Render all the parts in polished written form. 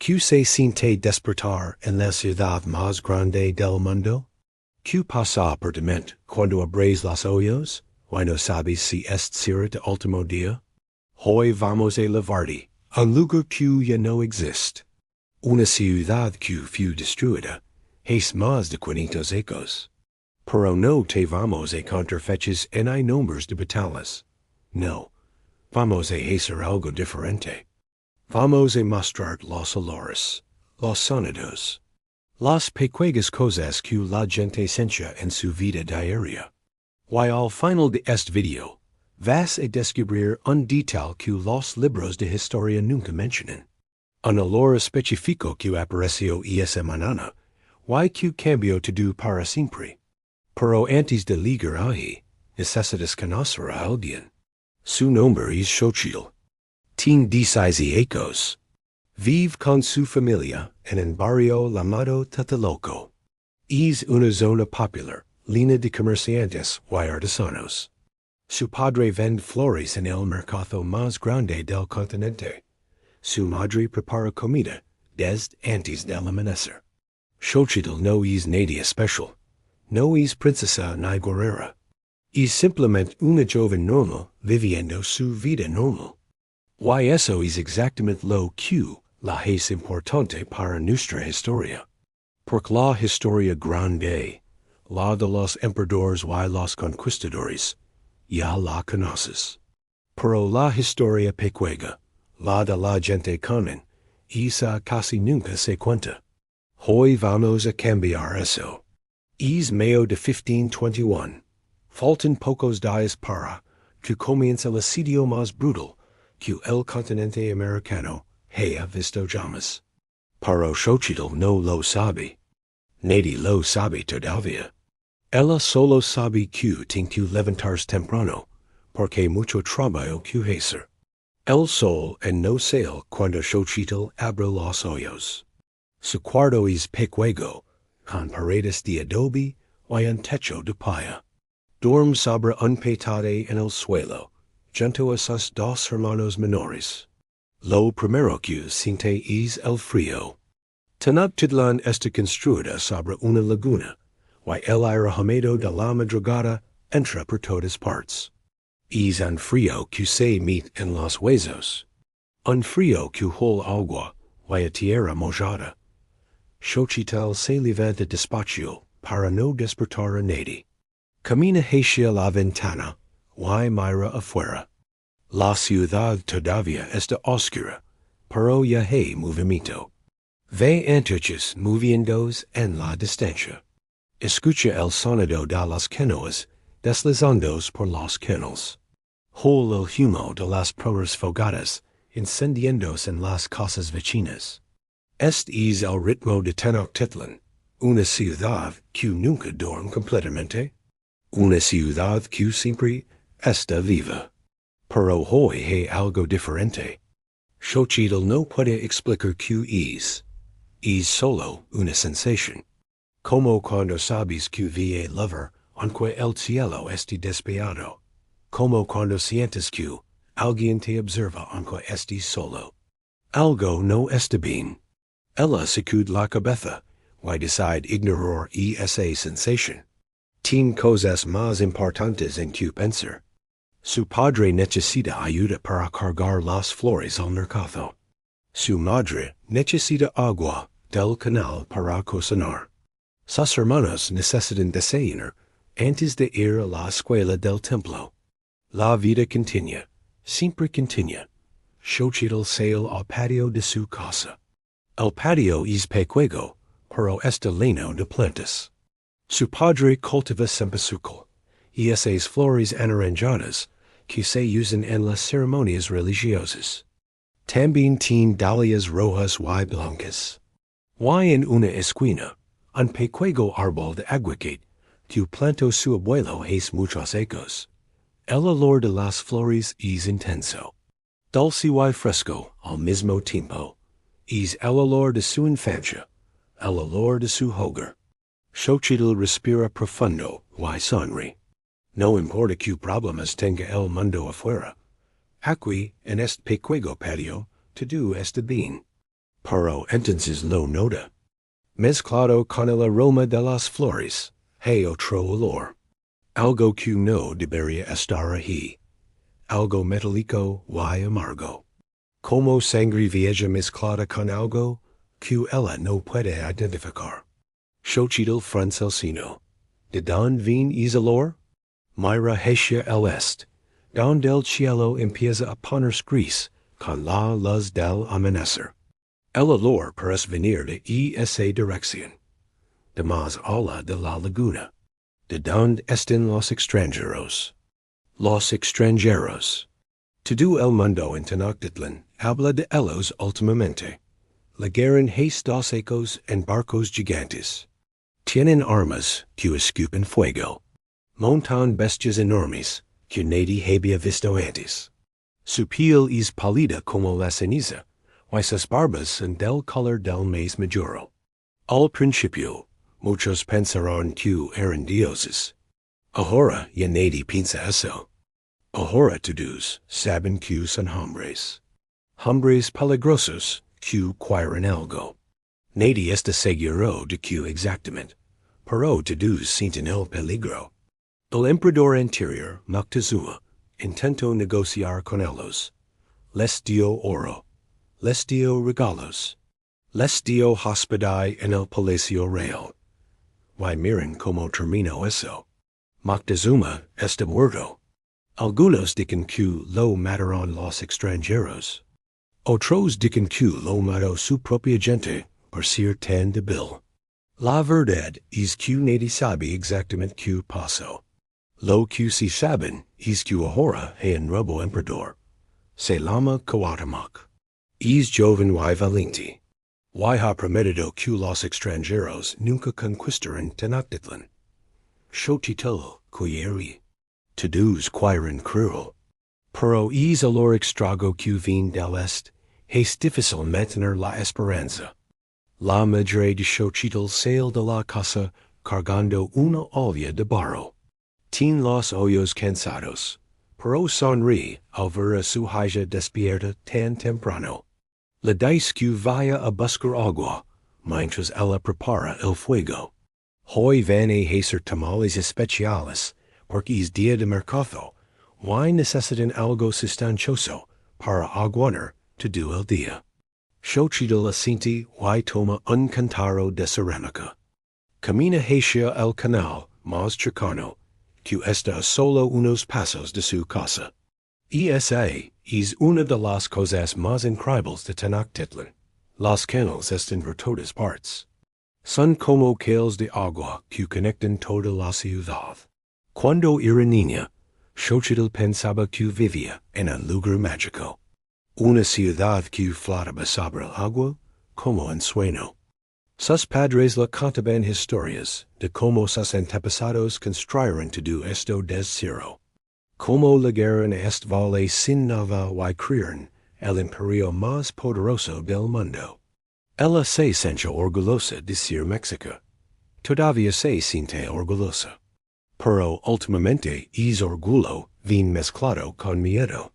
¿Qué se siente despertar en la ciudad más grande del mundo? ¿Qué pasa por tu mente cuando abres los ojos? ¿Why no sabes si es cierto último día? Hoy vamos a llevarte a un lugar que ya no existe. Una ciudad que fue destruida hace más de 500 años. Pero no te vamos a contar fechas en hay nombres de batallas. No, vamos a hacer algo diferente. Vamos a mostrar los Olores, los Sonidos, las pequeñas cosas que la gente siente en su vida diaria. Y al final de este video, vas a descubrir un detalle que los libros de historia nunca mencionan. Un olor específico que apareció esa mañana, y que cambió todo para siempre. Pero antes de llegar ahí, necesitas conocer a alguien. Su nombre es Xochitl. Tiene 16 años. Vive con su familia en un barrio llamado Tlatelolco. Es una zona popular, llena de comerciantes y artesanos. Su padre vende flores en el mercado más grande del continente. Su madre prepara comida desde antes del amanecer. Xochitl no es nadie especial. No es princesa ni guerrera. Es simplemente una joven normal viviendo su vida normal. Y eso es exactamente lo que la es importante para nuestra historia. Porque la historia grande, la de los emperadores y los conquistadores, ya la conoces. Pero la historia pequeña, la de la gente común, esa casi nunca se cuenta. Hoy vamos a cambiar eso. Es mayo de 1521. Faltan pocos días para que comience el asedio más brutal que el continente americano haya visto jamás. Pero Xochitl no lo sabe. Nadie lo sabe todavía. Ella solo sabe que tiene que levantarse temprano, porque mucho trabajo que hacer. El sol no sale cuando Xochitl abre los ojos. Su cuarto es pequeño, con paredes de adobe y un techo de paja. Duerme sobre un petate en el suelo, junto a sus dos hermanos menores. Lo primero que siente es el frío. Tenochtitlan está construida sobre una laguna, y el aire húmedo de la madrugada entra por todas partes. Es un frío que se mete en los huesos. Un frío que huele agua y a tierra mojada. Xochitl se levanta despacio para no despertar a nadie. Camina hacia la ventana y mira afuera. La ciudad todavía está oscura, pero ya hay movimiento. Ve antorchas moviéndose en la distancia. Escucha el sonido de las canoas deslizándose por los canales. Huele el humo de las proas fogatas incendiándose en las casas vecinas. Este es el ritmo de Tenochtitlan, una ciudad que nunca duerme completamente. Una ciudad que siempre está viva. Pero hoy hay algo diferente. Xochitl no puede explicar qué es. Es solo una sensación. Como cuando sabes que vi a lover, aunque el cielo esté despejado. Como cuando sientes que alguien te observa aunque estés solo. Algo no está bien. Ella sacude la cabeza, y decide ignorar esa sensación. Tiene cosas más importantes en que pensar. Su padre necesita ayuda para cargar las flores al mercado. Su madre necesita agua del canal para cocinar. Sus hermanos necesitan desayunar antes de ir a la escuela del templo. La vida continúa, siempre continúa. Xochitl sale al patio de su casa. El patio es pequeño, pero está lleno de plantas. Su padre cultiva cempasúchil, y esas flores anaranjadas que se usan en las ceremonias religiosas. También tiene dahlias rojas y blancas. Y en una esquina, un pequeño árbol de aguacate que plantó su abuelo hace muchos años. El olor de las flores es intenso. Dulce y fresco al mismo tiempo. Es el olor de su infancia, el olor de su hogar. Xochitl respira profundo y sonríe. No importa qué problemas tenga el mundo afuera. Aquí, en este pequeño patio, todo está bien. Paro entences lo nota. Mezclado con el aroma de las flores, hay otro olor. Algo que no debería estar ahí. Algo metálico y amargo. Como sangre vieja mezclada con algo que ella no puede identificar. Xochitl Francelsino. De don vin isolor? Myra Hesia el est. Don del cielo empieza a ponerse gris con la luz del amanecer. El olor parece venir de esa dirección. De más ala de la laguna. De donde estén los extranjeros. Los extranjeros. Todo el mundo en Tenochtitlan habla de ellos últimamente. Lagueran dos ecos en barcos gigantes. Tienen armas que escupen fuego. Montan bestias enormes que nadie había visto antes. Su piel es pálida como la ceniza, y sus barbas son del color del maíz maduro. Al principio, muchos pensaron que eran dioses. Ahora ya nadie piensa eso. Ahora todos saben que son hombres. Hombres peligrosos que quieren algo. Nadie está seguro de que exactamente, pero todos sienten el peligro. El emperador anterior, Moctezuma, intentó negociar con ellos. Les dio oro. Les dio regalos. Les dio hospedad en el Palacio Real. Y miren cómo terminó eso. Moctezuma está muerto. Algunos dicen que lo mataron los extranjeros. Otros dicen que lo mató su propia gente por ser tan débil. La verdad es que nadie sabe exactamente qué pasó. Lo que sí saben es que ahora hay un nuevo emperador. Se llama Cuauhtémoc. Es joven y valiente. Y ha prometido que los extranjeros nunca conquistaran Tenochtitlan. Xochitl quiere. Todos quieren cruel. Pero es el extrago que viene del est. Es difícil mantener la esperanza. La madre de Xochitl sale de la casa cargando una olla de barro. Tiene los ojos cansados, pero sonríe al ver a su hija despierta tan temprano. Le dice que vaya a buscar agua, mientras ella prepara el fuego. Hoy van a hacer tamales especiales, porque es día de mercado, y necesitan algo sustancioso para aguantar todo el día. Xochitl asiente y toma un cantaro de cerámica. Camina hacia el canal más cercano, que está solo unos pasos de su casa. Esa es una de las cosas más increíbles de Tenochtitlan. Los canales están por todas partes. Son como cables de agua que conectan toda la ciudad. Cuando era niña, Xochitl pensaba que vivía en un lugar mágico. Una ciudad que flotaba sobre el agua como un sueño. Sus padres le contaban historias de cómo sus antepasados construyeron todo esto desde cero. Cómo llegaron a este valle sin nada y crearon el imperio más poderoso del mundo. Ella se siente orgullosa de ser México. Todavía se siente orgullosa. Pero últimamente es orgullo bien mezclado con miedo.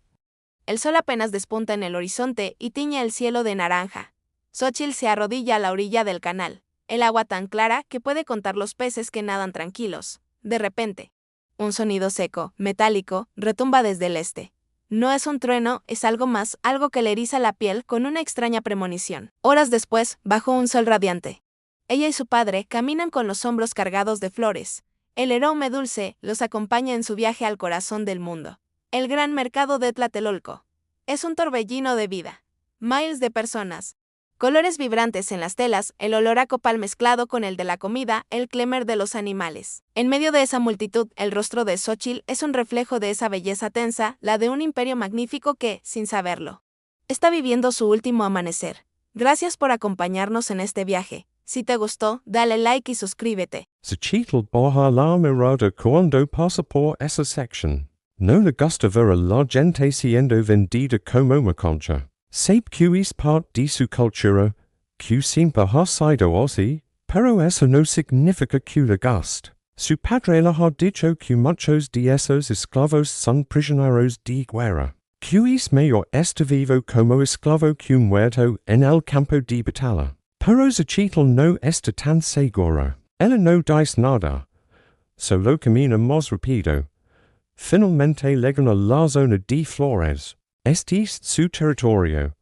El sol apenas despunta en el horizonte y tiñe el cielo de naranja. Xochitl se arrodilla a la orilla del canal, el agua tan clara que puede contar los peces que nadan tranquilos. De repente, un sonido seco, metálico, retumba desde el este. No es un trueno, es algo más, algo que le eriza la piel con una extraña premonición. Horas después, bajo un sol radiante, ella y su padre caminan con los hombros cargados de flores. El aroma dulce los acompaña en su viaje al corazón del mundo. El gran mercado de Tlatelolco. Es un torbellino de vida. Miles de personas. Colores vibrantes en las telas, el olor a copal mezclado con el de la comida, el clamor de los animales. En medio de esa multitud, el rostro de Xochitl es un reflejo de esa belleza tensa, la de un imperio magnífico que, sin saberlo, está viviendo su último amanecer. Gracias por acompañarnos en este viaje. Si te gustó, dale like y suscríbete. Xochitl baja la mirada cuando pasa por esa sección. No le gusta ver a la gente siendo vendida como mercancía. Sabe que es parte de su cultura, que siempre ha sido así, pero eso no significa que le guste. Su padre le ha dicho que muchos de esos esclavos son prisioneros de guerra, Quis mayor este vivo como esclavo que muerto en el campo de batalla. Pero Xochitl no está tan seguro. Ella no dice nada. Solo camina más rápido. Finalmente llegan a la zona de Flores. Este es su territorio.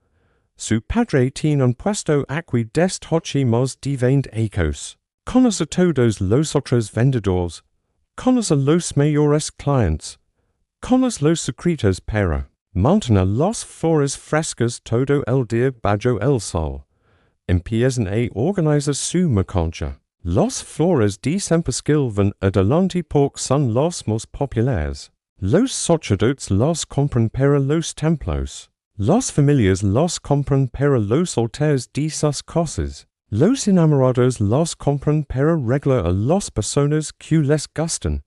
Su padre tiene un puesto aquí dest hochi más de 20 acres. Conoce a todos los otros vendedores. Conoce a los mayores clientes. Conoce los secretos pero montan a las flores frescas todo el día bajo el sol. Empiezan a organizar su mercancía. Las flores de Sempasquil van adelante porque son las más populares. Los sacerdotes las compran para los templos. Las familias las compran para los altares de sus casas. Los enamorados las compran para regalar a las personas que les gustan.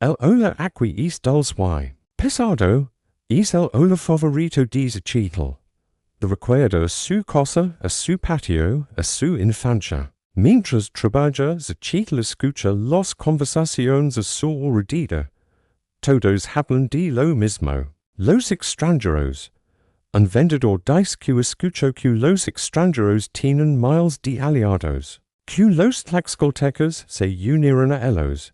El olor aquí es dulce. Pesado es el olor favorito de Xochitl. De recuerdo a su casa, a su patio, a su infancia. Mientras trabaja, Xochitl escucha las conversaciones a su alrededor. Todos hablan de lo mismo. Los extranjeros. Un vendedor dice que escucho que los extranjeros tienen miles de aliados. Que los tlaxcaltecas se unieron a ellos.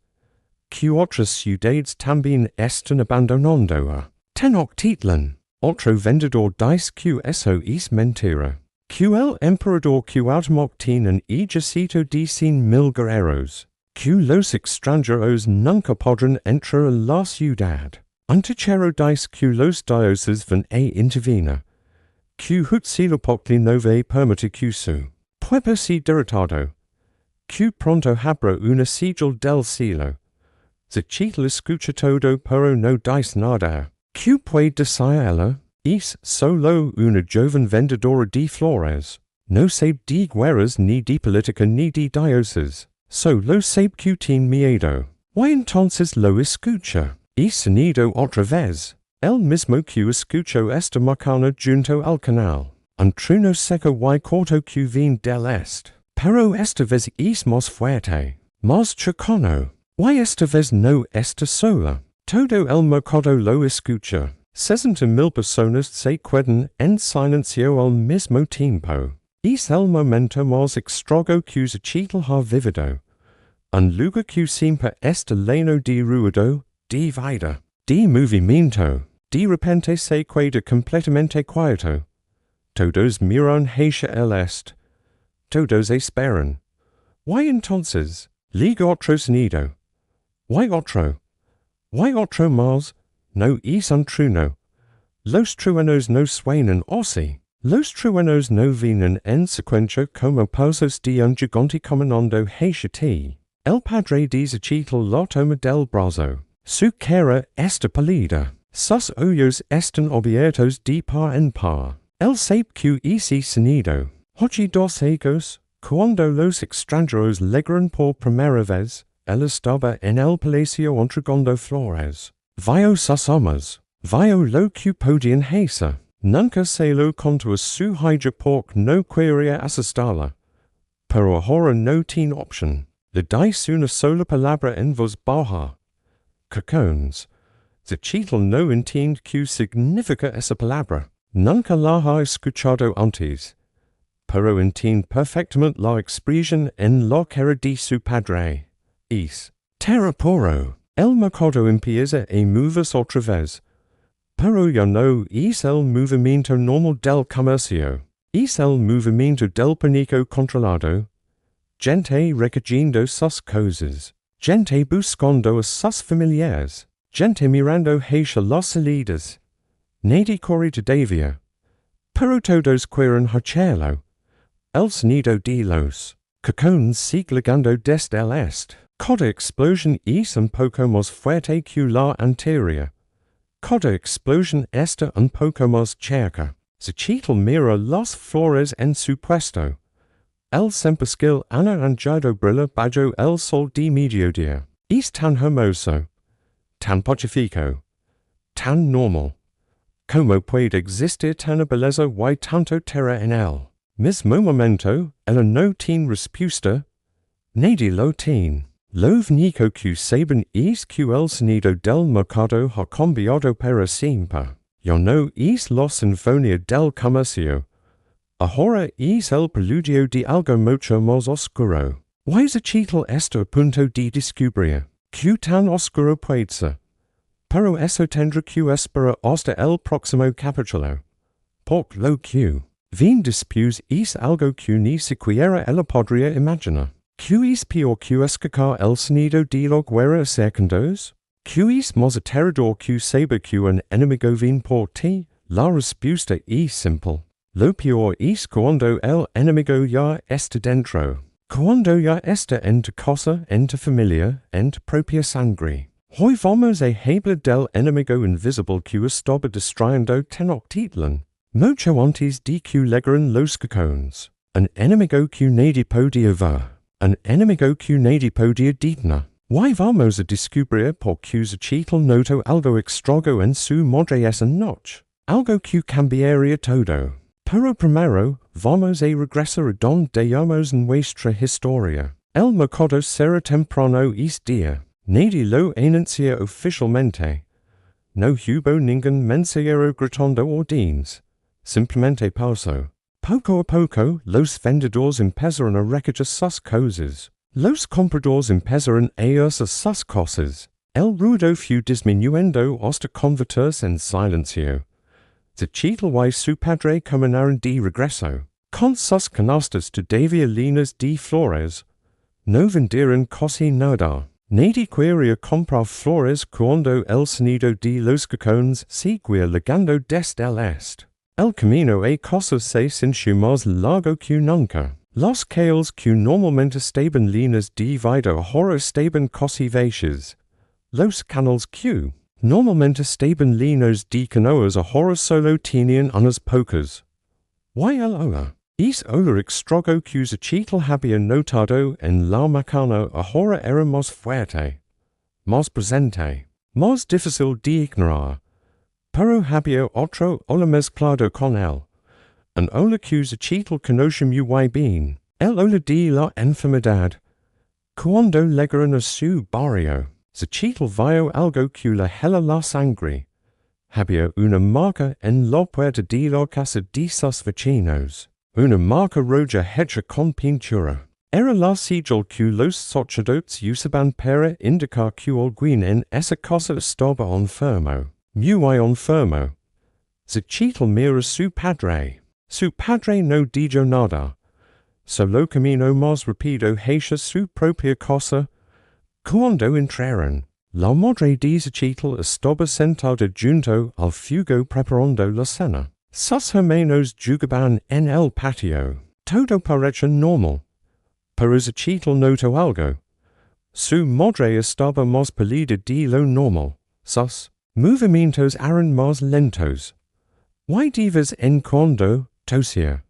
Que otras ciudades también están abandonando a Tenochtitlan. Otro vendedor dice que eso es mentira. Que el emperador Cuauhtémoc tiene un ejército de 100,000 guerreros. Que los extranjeros nunca podrán entrar a la ciudad. Un tercero dice que los dioses van a intervenir. Que Huitzilopochtli no va a permitir que su pueblo sea derrotado. Que pronto habrá una sigil del cielo. Xochitl escucha todo pero no dice nada. Que puede decir ella? Es solo una joven vendedora de flores. No sabe de guerras ni de política ni de dioses. Solo sabe que tiene miedo. ¿Why entonces lo escucha? Y sonido otra vez. El mismo que escucho esta mañana junto al canal. Un trueno seco y corto que viene del este. Pero esta vez es más fuerte. Más chocano. ¿Why esta vez no está sola? Todo el mercado lo escucha. 60,000 personas se quedan en silencio al mismo tiempo. Es el momento más extraño que Xochitl ha vivido. Un lugar que siempre está lleno de ruido, de vida, de movimiento. De repente se queda completamente quieto. Todos miran hacia el este. Todos esperan. ¿Why entonces? Liga otro sonido. ¿Why otro? ¿Why otro más? No es un trueno. Los truenos no suenan así. Los truenos no vienen en secuencia como pasos de un gigante caminando hacia ti. El padre de Xochitl la toma del brazo. Su cara está pálida. Sus ojos están abiertos de par en par. El sabe que ese sonido. Hace 2 años, cuando los extranjeros llegaron por primera vez, él estaba en el palacio entregando flores. Vio sus amas. Vio lo que podían hacer. Nunca se lo contó a su hija porque no quería asustarla. Pero ahora no tiene opción. Le dice una sola palabra en voz baja. Cocones. Xochitl no entiende qué significa esa palabra. Nunca la ha escuchado antes. Pero entiende perfectamente la expresión en la cara de su padre. Es terraporo. El mercado empieza a moverse otra vez. Pero ya no es el movimiento normal del comercio. Es el movimiento del pánico controlado. Gente recogiendo sus cosas. Gente buscando a sus familiares. Gente mirando hacia las salidas. Nadie corre todavía. Pero todos quieren hacerlo. El sonido de los cocones sigue llegando desde el este. Cada explosión es un poco más fuerte que la anterior. Cada explosión está un poco más cerca. Xochitl mira las flores en su puesto. El Sempasquil anaranjado brilla bajo el sol de mediodía. Es tan hermoso, tan pacífico, tan normal. ¿Cómo puede existir tanta belleza y tanto terror en él? Mismo momento, ella no tiene respuesta. Nadie lo tiene. Lo único que saben es que el sonido del mercado ha cambiado para siempre. yo no es la sinfonia del comercio. Ahora es el preludio de algo mucho más oscuro. Why Xochitl esto a punto de descubrir que tan oscuro puede ser? Pero eso tendrá que esperar hasta el próximo capítulo. Por lo que vin después es algo que ni siquiera ella podría imaginar. Que es peor que escuchar el sonido de la guerra segundos? Que es más aterrador que saber que un enemigo vin por ti? La respuesta es simple. Lo peor es cuando el enemigo ya está dentro. Cuando ya está en tu casa, en tu familia, en tu propia sangre. Hoy vamos a hablar del enemigo invisible que estaba destruyendo Tenochtitlan. Mucho antes de que llegaran los cacones. Un enemigo que nadie podía ver. Un enemigo que nadie podía detener. Hoy vamos a descubrir por qué Xochitl notó algo extraño en su madre esa noche. Algo que cambiaría todo. Pero primero, vamos a regresar a donde llamamos nuestra historia. El mercado será temprano es día. Nadie lo anuncia oficialmente. No hubo ningún mensajero gritando órdenes. Simplemente pasó. Poco a poco, los vendedores empezaron a recoger sus cosas. Los compradores empezaron a irse sus cosas. El ruido fue disminuyendo hasta convertirse en silencio. Xochitl y su padre caminaron de regreso, con sus canastas todavía llenas de flores. No vendieron casi nada. Nadie quería comprar flores cuando el sonido de los cacones seguía llegando desde el este. El camino a casa se sintió más largo que nunca. Las calles que normalmente estaban llenas de vida ahora estaban casi vacías. Los canales que normalmente estaban llenos de canoas ahora solo tenían unas pocas. Why el ola? Es ola extraño que Xochitl había notado en la macana ahora era más fuerte, más presente, más difícil de ignorar. Pero había otro ola mezclado con él. Un ola que Xochitl conoce muy bien. El ola de la enfermedad. Cuando llegaron a su barrio, Xochitl vio algo que le hela la sangre. Había una marca en la puerta de la casa de sus vecinos. Una marca roja hecha con pintura. Era la sigil que los sacerdotes usaban para indicar que alguien en esa casa estaba enfermo. Muy enfermo. Xochitl mira a su padre. Su padre no dijo nada. Solo caminó más rápido hacia su propia casa. Cuando entraron, la madre de Xochitl estaba sentada junto al fuego preparando la cena. Sus hermanos jugaban en el patio. Todo parecía normal. Pero Xochitl notó algo. Su madre estaba más pálida de lo normal. Sus movimientos eran más lentos. Why divas en cuando tosía?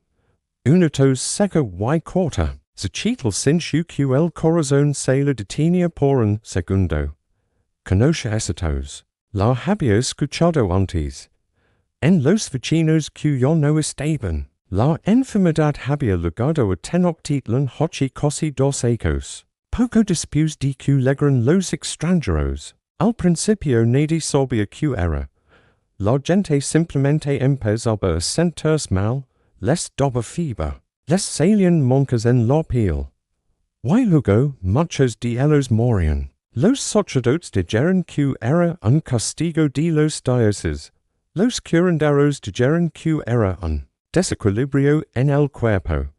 Una tos seca y corta. Xochitl sintió que el corazón se le detenía por un segundo. Conoce esa tos. La había escuchado antes. En los vecinos que ya no estaban. La enfermedad había llegado a Tenochtitlan hace casi 2 años. Poco después de que llegaron los extranjeros. Al principio nadie sabía que era. La gente simplemente empezaba a sentirse mal, les daba fiebre, les salían moncas en la piel. Y luego, muchos de ellos morían. Los sacerdotes dijeron que era un castigo de los dioses. Los curanderos dijeron que era un desequilibrio en el cuerpo.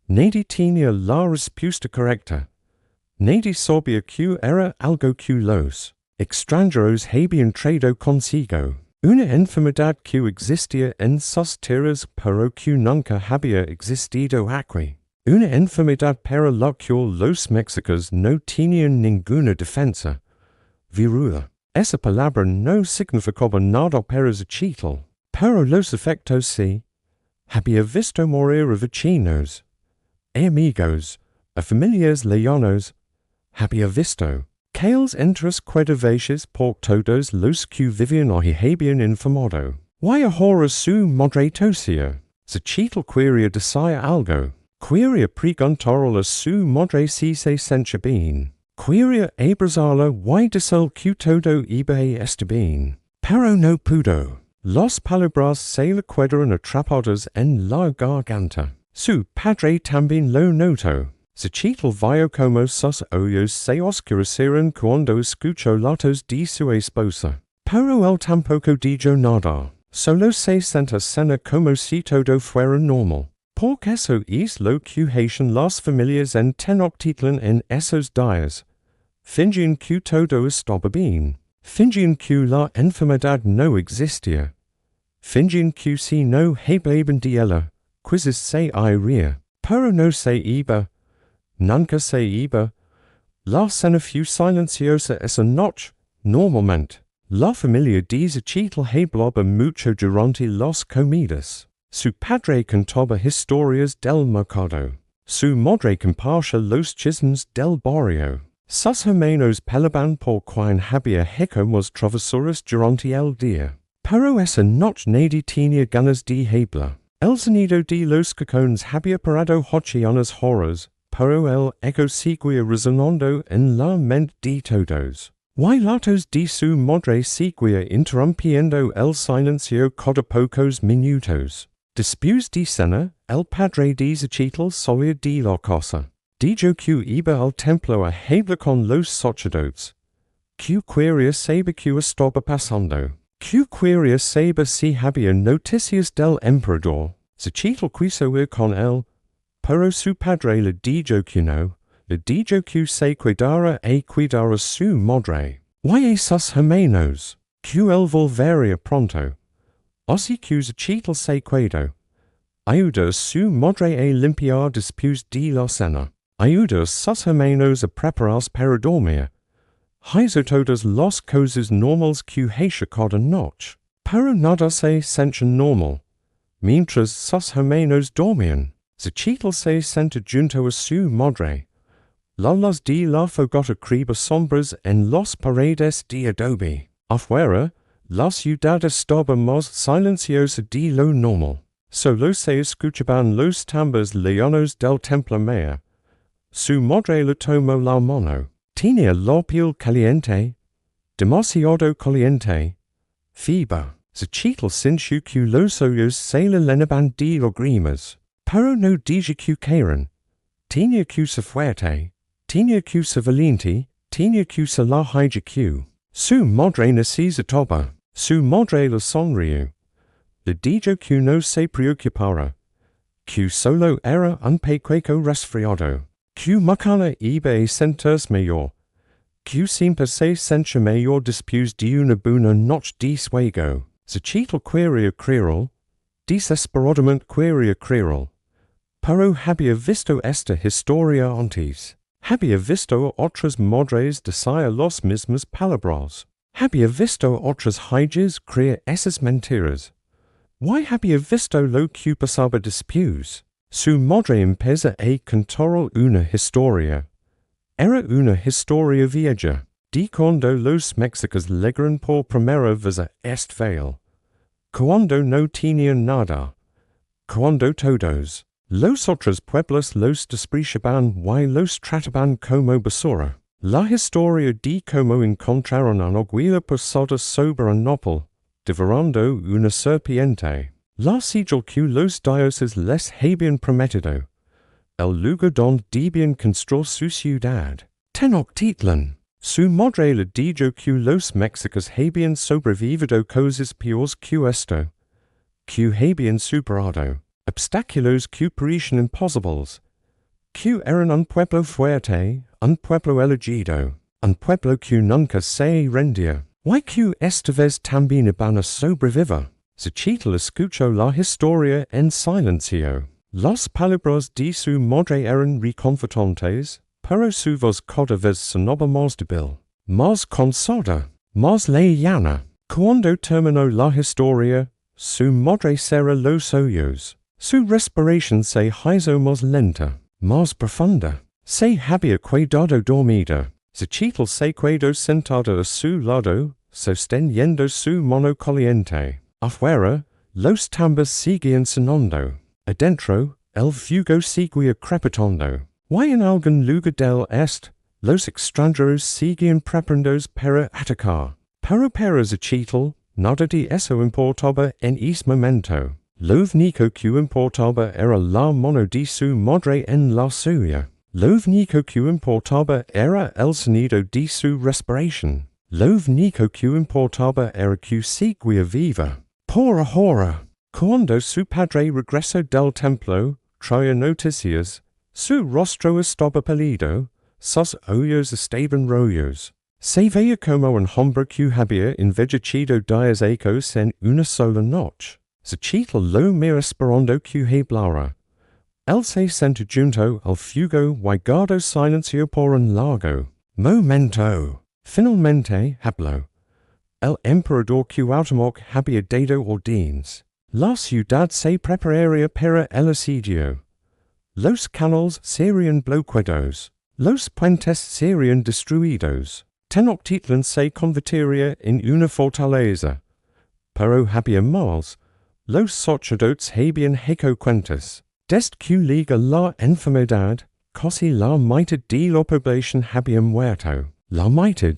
Nadie tenía la respuesta correcta. Nadie sabía que era algo que los extranjeros habían traído consigo. Una enfermedad que existía en sus tierras pero que nunca había existido aquí. Una enfermedad para la que los mexicas no tenían ninguna defensa. Viruela. Esa palabra no significaba nada para Xochitl, pero los efectos sí. Había visto morir a vecinos, a amigos, a familiares lejanos. Había visto Kales entras quedaveces por todos los que vivían o habían informado. Y ahora su madre tosía. Xochitl quería decir algo. Quería preguntarle a su madre si se sentía bien. Quería abrazarla y decir que todo iba a estar bien. Pero no pudo. Los palabras se la quedaron atrapados en la garganta. Su padre también lo notó. Zacitl vio como sus ojos se oscurecieron cuando escuchó latos de su esposa. Pero él tampoco dijo nada. Solo se sentó cena como si todo fuera normal. Porque eso es lo que hacían las familias en Tenochtitlan en esos días. Fingían que todo estaba bien. Fingían que la enfermedad no existía. Fingían que si no hablaban de ella, quizás se iría. Pero no se iba. Nunca se iba. La cena fue silenciosa esa noche. Normalmente, la familia de Zacitl hablaba mucho durante las comidas. Su padre contaba historias del mercado. Su madre compartía los chismes del barrio. Sus hermanos peleaban por quien había hecho más travesuras durante el día. Pero esa noche nadie tenía ganas de hablar. El sonido de los cajones había parado hace unas horas, pero el eco seguía resonando en la mente de todos. Latos de su madre seguía interrumpiendo el silencio cada pocos minutos. Después de cena, el padre de Zacitl salía de la casa. Dijo que iba al templo a hablar con los sacerdotes. Que quería saber qué estaba pasando. Que quería saber si había noticias del emperador. Zacitl quiso ir con él, pero su padre le dijo que no. Le dijo que se cuidara a su madre. Y a sus hermanos. Que él volvería pronto. Así que Zacitl se quedó. Ayudó a su madre a limpiar después de la cena. Ayudó a sus hermanos a prepararse para dormir. Hizo todas las cosas normales que hacía cada noche. Pero nada se sentía normal. Mientras sus hermanos dormían, Zacitl se sentó junto a su madre. La luz de la fogata creaba sombras en las paredes de adobe. Afuera, la ciudad estaba más silenciosa de lo normal. Solo se escuchaban los tambores leonos del templo mayor. Su madre le tomó la mano. Tenía la piel caliente. Demasiado caliente. Fiebre. Zacitl sintió que los ojos se le llenaban de lágrimas. Pero no dijo que querían. Tenía que ser fuerte. Tenía que ser valiente. Tenía que ser la que. Su madre necesitaba. Su madre le sonrió. Le dijo que no se preocupara. Que solo era un pequeño resfriado. Que mañana iba a sentirse mejor. Que siempre se sentía mejor después de una buena noche de sueño. Zacitl quería creerlo. Desesperadamente quería creerlo. Pero había visto esta historia antes. Había visto a otras madres decir las mismas palabras. Había visto a otras hijas creer esas mentiras. Y había visto lo que pasaba después. Su madre empezó a contar una historia. Era una historia vieja, de cuando los mexicas llegaron por primera vez a este valle. Cuando no tenían nada. Cuando todos los otros pueblos los despreciaban y los trataban como basura. La historia de cómo encontraron una aguila posada sobre un nopal, devorando una serpiente. La sigil que los dioses les habían prometido. El lugar donde debían construir su ciudad. Tenochtitlan. Su madre le dijo que los mexicas habían sobrevivido cosas peores que esto. Que habían superado obstáculos que parecían imposibles. Que eran un pueblo fuerte, un pueblo elegido, un pueblo que nunca se rendía. Y que esta vez también iban a sobrevivir. Zacitl escuchó la historia en silencio. Las palabras de su madre eran reconfortantes, pero su voz cada vez sonaba más débil, más cansada, más lejana. Cuando terminó la historia, su madre cerró los ojos. Su respiración se hizo más lenta, más profunda. Se había quedado dormida. Zacitl se quedó sentado a su lado, sosteniendo su mano caliente. Afuera, los tambores seguían sonando. Adentro, el fuego seguía crepitando. Y en algún lugar del este, los extranjeros seguían preparándose para atacar. Pero para Zacitl, nada de eso importaba en ese momento. Lo único que importaba era la mano de su madre en la suya. Lo único que importaba era el sonido de su respiración. Lo único que importaba era que seguía viva. Por ahora, cuando su padre regresó del templo, traía noticias. Su rostro estaba pálido, sus ojos estaban rojos. Se veía como un hombre que había envejecido 10 años en una sola noche. Xochitl lo mira esperando que hablara. Él se sentó junto al fuego y guardó silencio por un largo momento. Finalmente habló. El emperador Cuauhtémoc había dado órdenes. La ciudad se prepararía para el asedio. Los canales serían bloqueados. Los puentes serían destruidos. Tenochtitlan se convertiría en una fortaleza. Pero había más. Los sacerdotes habían hecho cuentas. Desde que llega la enfermedad, casi la mitad de la población había muerto. La mitad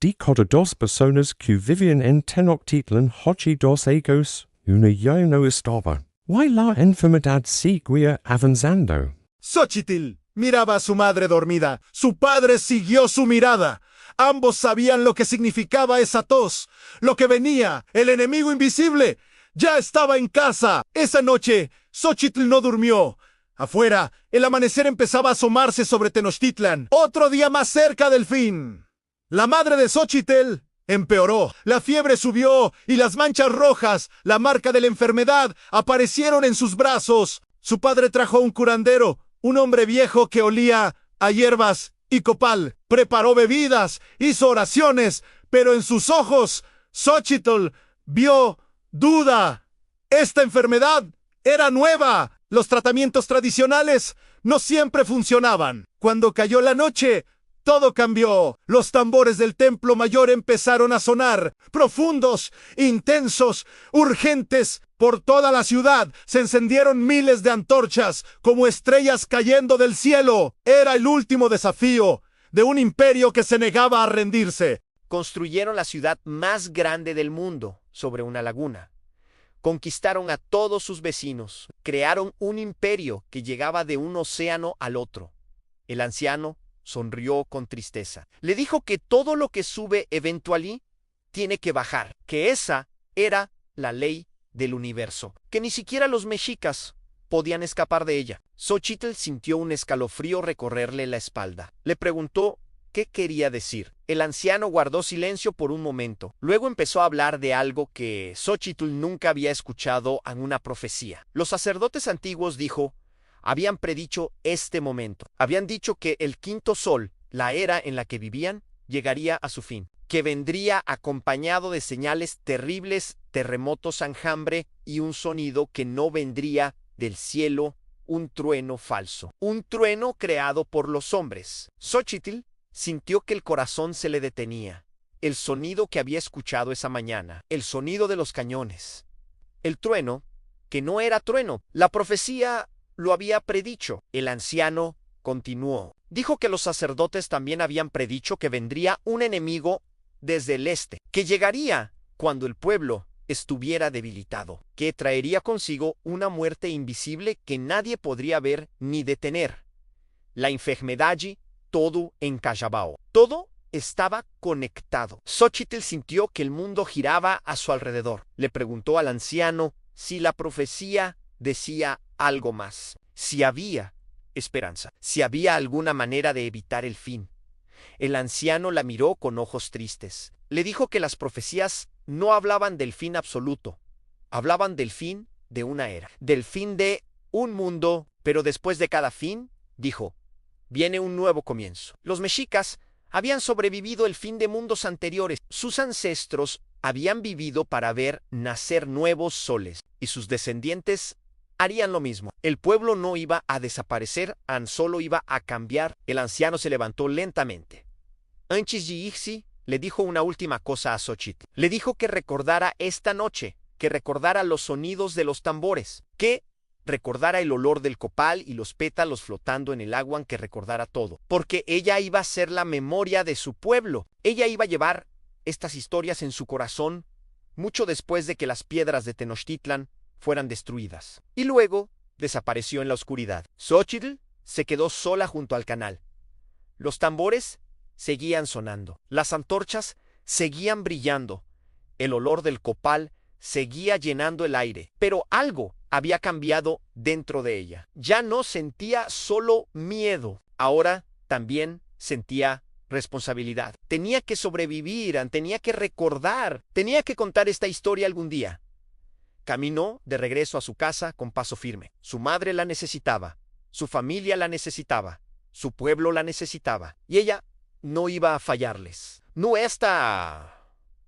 de cada 2 personas que vivían en Tenochtitlan hace 2 años, una ya no estaba. Y la enfermedad seguía avanzando. Xochitl miraba a su madre dormida. Su padre siguió su mirada. Ambos sabían lo que significaba esa tos, lo que venía, el enemigo invisible. Ya estaba en casa. Esa noche, Xochitl no durmió. Afuera, el amanecer empezaba a asomarse sobre Tenochtitlan. Otro día más cerca del fin. La madre de Xochitl empeoró. La fiebre subió y las manchas rojas, la marca de la enfermedad, aparecieron en sus brazos. Su padre trajo un curandero, un hombre viejo que olía a hierbas y copal. Preparó bebidas, hizo oraciones, pero en sus ojos, Xochitl vio duda. Esta enfermedad era nueva. Los tratamientos tradicionales no siempre funcionaban. Cuando cayó la noche, todo cambió. Los tambores del templo mayor empezaron a sonar, profundos, intensos, urgentes. Por toda la ciudad se encendieron miles de antorchas, como estrellas cayendo del cielo. Era el último desafío de un imperio que se negaba a rendirse. Construyeron la ciudad más grande del mundo sobre una laguna. Conquistaron a todos sus vecinos. Crearon un imperio que llegaba de un océano al otro. El anciano sonrió con tristeza. Le dijo que todo lo que sube eventualmente tiene que bajar, que esa era la ley del universo, que ni siquiera los mexicas podían escapar de ella. Xochitl sintió un escalofrío recorrerle la espalda. Le preguntó qué quería decir. El anciano guardó silencio por un momento. Luego empezó a hablar de algo que Xochitl nunca había escuchado en una profecía. Los sacerdotes antiguos, dijo, habían predicho este momento. Habían dicho que el quinto sol, la era en la que vivían, llegaría a su fin, que vendría acompañado de señales terribles, terremotos, enjambre y un sonido que no vendría del cielo, un trueno falso, un trueno creado por los hombres. Xochitl sintió que el corazón se le detenía. El sonido que había escuchado esa mañana, el sonido de los cañones. El trueno, que no era trueno. La profecía lo había predicho. El anciano continuó. Dijo que los sacerdotes también habían predicho que vendría un enemigo desde el este, que llegaría cuando el pueblo estuviera debilitado, que traería consigo una muerte invisible que nadie podría ver ni detener. La enfermedad, todo encajabao. Todo estaba conectado. Xochitl sintió que el mundo giraba a su alrededor. Le preguntó al anciano si la profecía decía algo más, si había esperanza, si había alguna manera de evitar el fin. El anciano la miró con ojos tristes. Le dijo que las profecías no hablaban del fin absoluto, hablaban del fin de una era, del fin de un mundo, pero después de cada fin, dijo, viene un nuevo comienzo. Los mexicas habían sobrevivido el fin de mundos anteriores. Sus ancestros habían vivido para ver nacer nuevos soles, y sus descendientes harían lo mismo. El pueblo no iba a desaparecer, solo iba a cambiar. El anciano se levantó lentamente. Antes de irse, le dijo una última cosa a Xochitl. Le dijo que recordara esta noche, que recordara los sonidos de los tambores, que recordara el olor del copal y los pétalos flotando en el agua, que recordara todo. Porque ella iba a ser la memoria de su pueblo. Ella iba a llevar estas historias en su corazón mucho después de que las piedras de Tenochtitlan fueran destruidas. Y luego desapareció en la oscuridad. Xochitl se quedó sola junto al canal. Los tambores seguían sonando. Las antorchas seguían brillando. El olor del copal seguía llenando el aire. Pero algo había cambiado dentro de ella. Ya no sentía solo miedo. Ahora también sentía responsabilidad. Tenía que sobrevivir, tenía que recordar, tenía que contar esta historia algún día. Caminó de regreso a su casa con paso firme. Su madre la necesitaba, su familia la necesitaba, su pueblo la necesitaba, y ella no iba a fallarles. No esta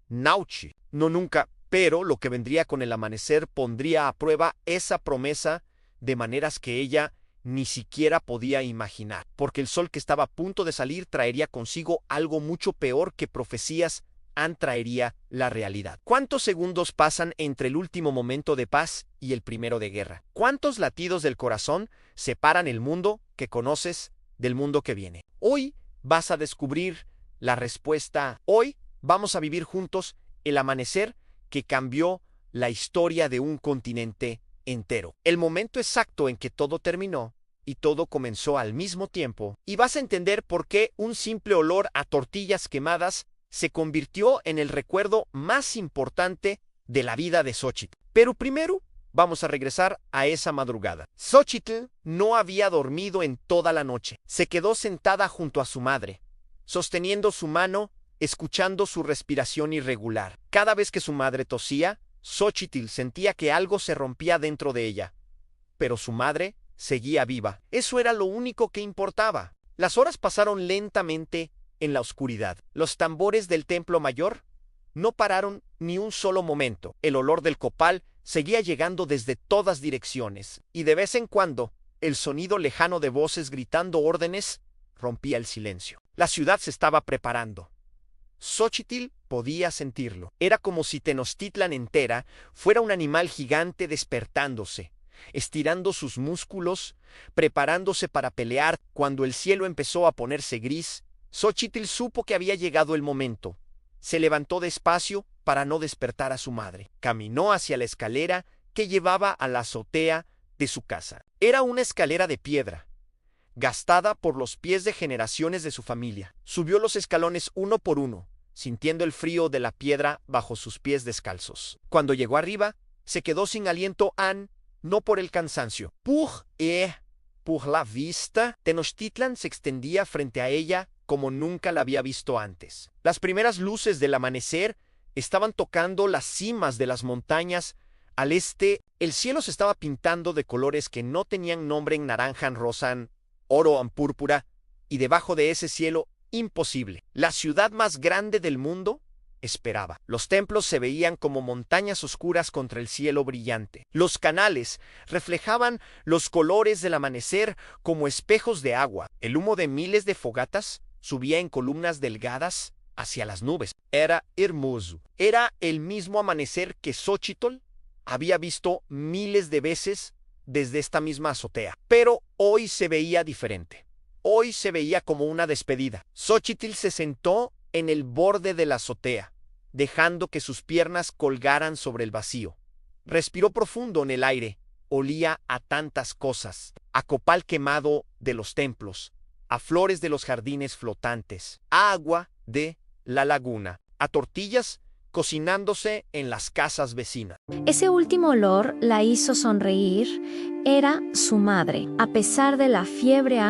Nauchi, no nunca, pero lo que vendría con el amanecer pondría a prueba esa promesa de maneras que ella ni siquiera podía imaginar, porque el sol que estaba a punto de salir traería consigo algo mucho peor que profecías traería la realidad. ¿Cuántos segundos pasan entre el último momento de paz y el primero de guerra? ¿Cuántos latidos del corazón separan el mundo que conoces del mundo que viene? Hoy vas a descubrir la respuesta. Hoy vamos a vivir juntos el amanecer que cambió la historia de un continente entero. El momento exacto en que todo terminó y todo comenzó al mismo tiempo, y vas a entender por qué un simple olor a tortillas quemadas se convirtió en el recuerdo más importante de la vida de Xochitl. Pero primero vamos a regresar a esa madrugada. Xochitl no había dormido en toda la noche. Se quedó sentada junto a su madre, sosteniendo su mano, escuchando su respiración irregular. Cada vez que su madre tosía, Xochitl sentía que algo se rompía dentro de ella. Pero su madre seguía viva. Eso era lo único que importaba. Las horas pasaron lentamente en la oscuridad. Los tambores del templo mayor no pararon ni un solo momento. El olor del copal seguía llegando desde todas direcciones, y de vez en cuando el sonido lejano de voces gritando órdenes rompía el silencio. La ciudad se estaba preparando. Xochitl podía sentirlo. Era como si Tenochtitlan entera fuera un animal gigante despertándose, estirando sus músculos, preparándose para pelear. Cuando el cielo empezó a ponerse gris, Xochitl supo que había llegado el momento. Se levantó despacio para no despertar a su madre. Caminó hacia la escalera que llevaba a la azotea de su casa. Era una escalera de piedra, gastada por los pies de generaciones de su familia. Subió los escalones uno por uno, sintiendo el frío de la piedra bajo sus pies descalzos. Cuando llegó arriba, se quedó sin aliento, no por el cansancio. Por la vista, Tenochtitlan se extendía frente a ella como nunca la había visto antes. Las primeras luces del amanecer estaban tocando las cimas de las montañas. Al este, el cielo se estaba pintando de colores que no tenían nombre: en naranja, en rosa, en oro, en púrpura, y debajo de ese cielo imposible, la ciudad más grande del mundo esperaba. Los templos se veían como montañas oscuras contra el cielo brillante. Los canales reflejaban los colores del amanecer como espejos de agua. El humo de miles de fogatas subía en columnas delgadas hacia las nubes. Era hermoso. Era el mismo amanecer que Xochitl había visto miles de veces desde esta misma azotea. Pero hoy se veía diferente. Hoy se veía como una despedida. Xochitl se sentó en el borde de la azotea, dejando que sus piernas colgaran sobre el vacío. Respiró profundo en el aire. Olía a tantas cosas: a copal quemado de los templos, a flores de los jardines flotantes, a agua de la laguna, a tortillas cocinándose en las casas vecinas. Ese último olor la hizo sonreír. Era su madre. A pesar de la fiebre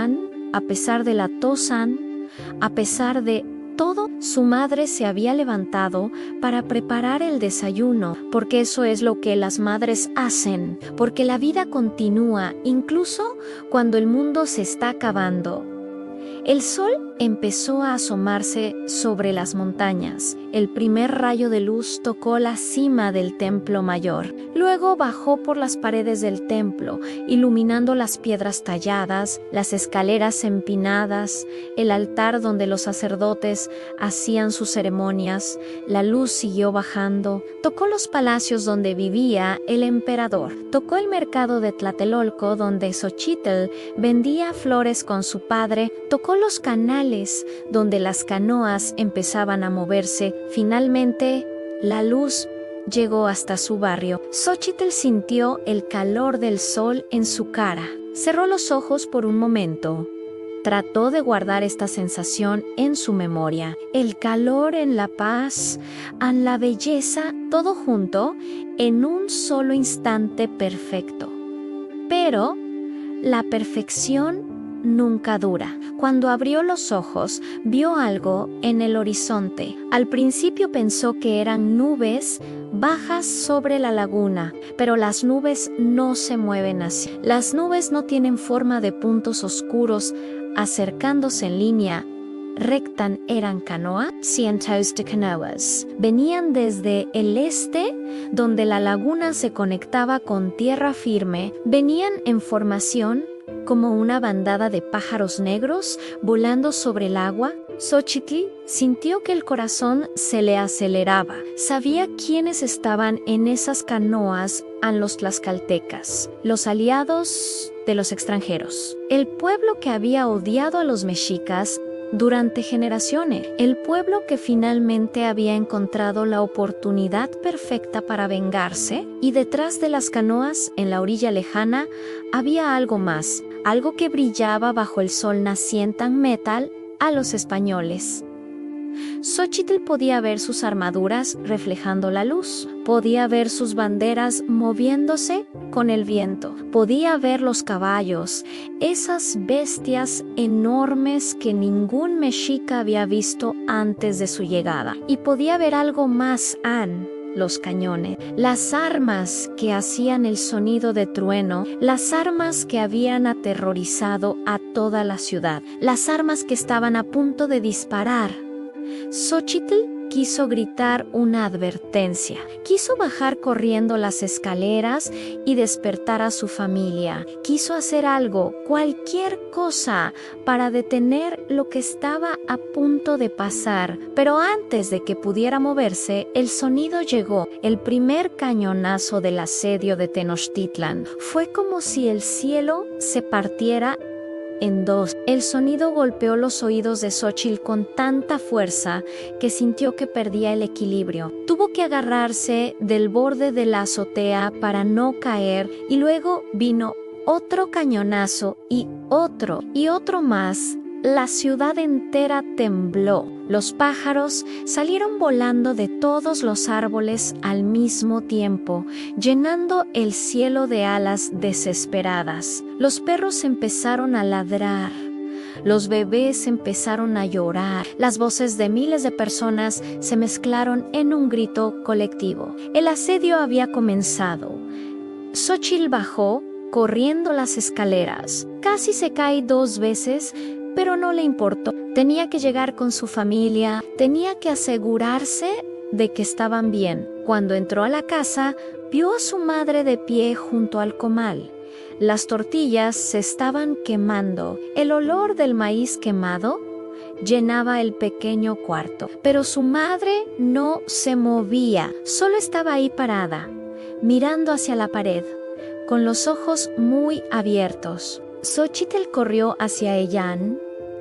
a pesar de la tos a pesar de todo, su madre se había levantado para preparar el desayuno, porque eso es lo que las madres hacen, porque la vida continúa incluso cuando el mundo se está acabando. El sol empezó a asomarse sobre las montañas. El primer rayo de luz tocó la cima del templo mayor. Luego bajó por las paredes del templo, iluminando las piedras talladas, las escaleras empinadas, el altar donde los sacerdotes hacían sus ceremonias. La luz siguió bajando. Tocó los palacios donde vivía el emperador. Tocó el mercado de Tlatelolco, donde Xochitl vendía flores con su padre. Tocó los canales donde las canoas empezaban a moverse. Finalmente, la luz llegó hasta su barrio. Xochitl sintió el calor del sol en su cara. Cerró los ojos por un momento. Trató de guardar esta sensación en su memoria. El calor en la paz, en la belleza, todo junto, en un solo instante perfecto. Pero la perfección nunca dura. Cuando abrió los ojos, vio algo en el horizonte. Al principio pensó que eran nubes bajas sobre la laguna, pero las nubes no se mueven así. Las nubes no tienen forma de puntos oscuros acercándose en línea recta. Eran canoas, cientos de canoas. Venían desde el este, donde la laguna se conectaba con tierra firme. Venían en formación como una bandada de pájaros negros volando sobre el agua. Xochitl sintió que el corazón se le aceleraba. Sabía quiénes estaban en esas canoas, a los tlaxcaltecas, los aliados de los extranjeros, el pueblo que había odiado a los mexicas durante generaciones, el pueblo que finalmente había encontrado la oportunidad perfecta para vengarse, y detrás de las canoas, en la orilla lejana, había algo más, algo que brillaba bajo el sol naciente en metal a los españoles. Xochitl podía ver sus armaduras reflejando la luz, podía ver sus banderas moviéndose con el viento, podía ver los caballos, esas bestias enormes que ningún mexica había visto antes de su llegada, y podía ver algo más, los cañones, las armas que hacían el sonido de trueno, las armas que habían aterrorizado a toda la ciudad, las armas que estaban a punto de disparar. Xochitl quiso gritar una advertencia, quiso bajar corriendo las escaleras y despertar a su familia, quiso hacer algo, cualquier cosa, para detener lo que estaba a punto de pasar. Pero antes de que pudiera moverse, el sonido llegó, el primer cañonazo del asedio de Tenochtitlan. Fue como si el cielo se partiera en dos. El sonido golpeó los oídos de Xochitl con tanta fuerza que sintió que perdía el equilibrio. Tuvo que agarrarse del borde de la azotea para no caer, y luego vino otro cañonazo y otro más. La ciudad entera tembló. Los pájaros salieron volando de todos los árboles al mismo tiempo, llenando el cielo de alas desesperadas. Los perros empezaron a ladrar. Los bebés empezaron a llorar. Las voces de miles de personas se mezclaron en un grito colectivo. El asedio había comenzado. Xochitl bajó corriendo las escaleras. Casi se cae 2 veces, pero no le importó. Tenía que llegar con su familia, tenía que asegurarse de que estaban bien. Cuando entró a la casa, vio a su madre de pie junto al comal. Las tortillas se estaban quemando. El olor del maíz quemado llenaba el pequeño cuarto. Pero su madre no se movía, solo estaba ahí parada, mirando hacia la pared, con los ojos muy abiertos. Xochitl corrió hacia ella,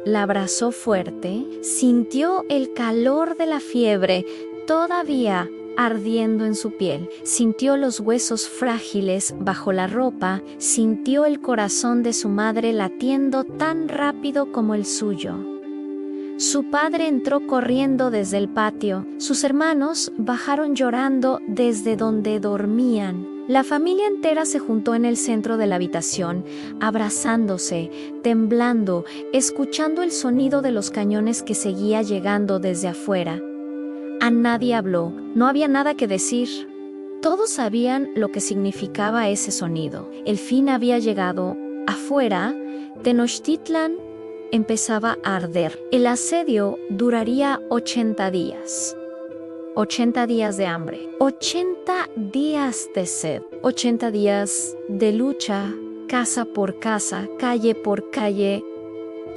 la abrazó fuerte, sintió el calor de la fiebre todavía ardiendo en su piel, sintió los huesos frágiles bajo la ropa, sintió el corazón de su madre latiendo tan rápido como el suyo. Su padre entró corriendo desde el patio, sus hermanos bajaron llorando desde donde dormían. La familia entera se juntó en el centro de la habitación, abrazándose, temblando, escuchando el sonido de los cañones que seguía llegando desde afuera. A nadie habló, no había nada que decir. Todos sabían lo que significaba ese sonido. El fin había llegado. Afuera, Tenochtitlan empezaba a arder. El asedio duraría 80 días. 80 días de hambre, 80 días de sed, 80 días de lucha, casa por casa, calle por calle,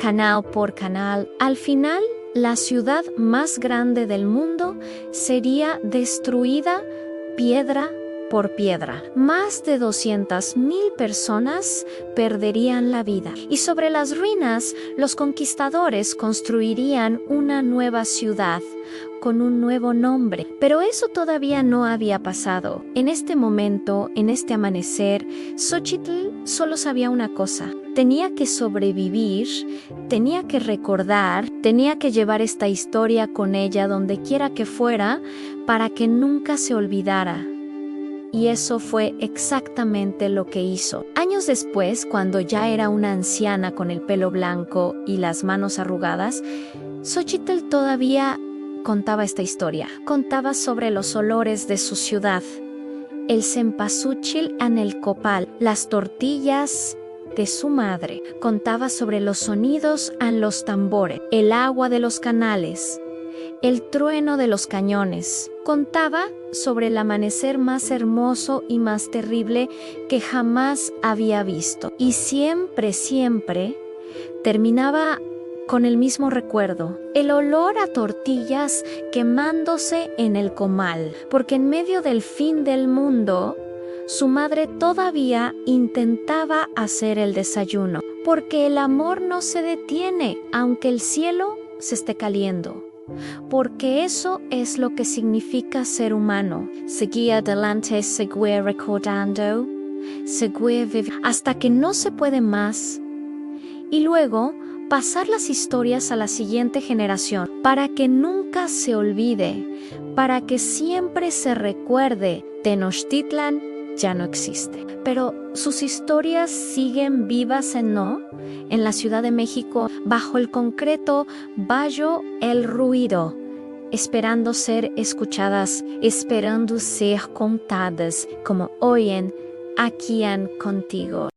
canal por canal. Al final, la ciudad más grande del mundo sería destruida piedra por piedra. Más de 200,000 personas perderían la vida. Y sobre las ruinas, los conquistadores construirían una nueva ciudad, con un nuevo nombre. Pero eso todavía no había pasado. En este momento, en este amanecer, Xochitl solo sabía una cosa. Tenía que sobrevivir, tenía que recordar, tenía que llevar esta historia con ella donde quiera que fuera para que nunca se olvidara. Y eso fue exactamente lo que hizo. Años después, cuando ya era una anciana con el pelo blanco y las manos arrugadas, Xochitl todavía contaba esta historia. Contaba sobre los olores de su ciudad, el cempasúchil en el copal, las tortillas de su madre. Contaba sobre los sonidos en los tambores, el agua de los canales, el trueno de los cañones. Contaba sobre el amanecer más hermoso y más terrible que jamás había visto. Y siempre, siempre terminaba con el mismo recuerdo, el olor a tortillas quemándose en el comal, porque en medio del fin del mundo, su madre todavía intentaba hacer el desayuno, porque el amor no se detiene, aunque el cielo se esté cayendo. Porque eso es lo que significa ser humano. Seguir adelante, seguir recordando, seguir viviendo, hasta que no se puede más. Y luego pasar las historias a la siguiente generación, para que nunca se olvide, para que siempre se recuerde, Tenochtitlan ya no existe. Pero sus historias siguen vivas en la Ciudad de México, bajo el concreto, bajo el ruido, esperando ser escuchadas, esperando ser contadas, como oyen aquí contigo.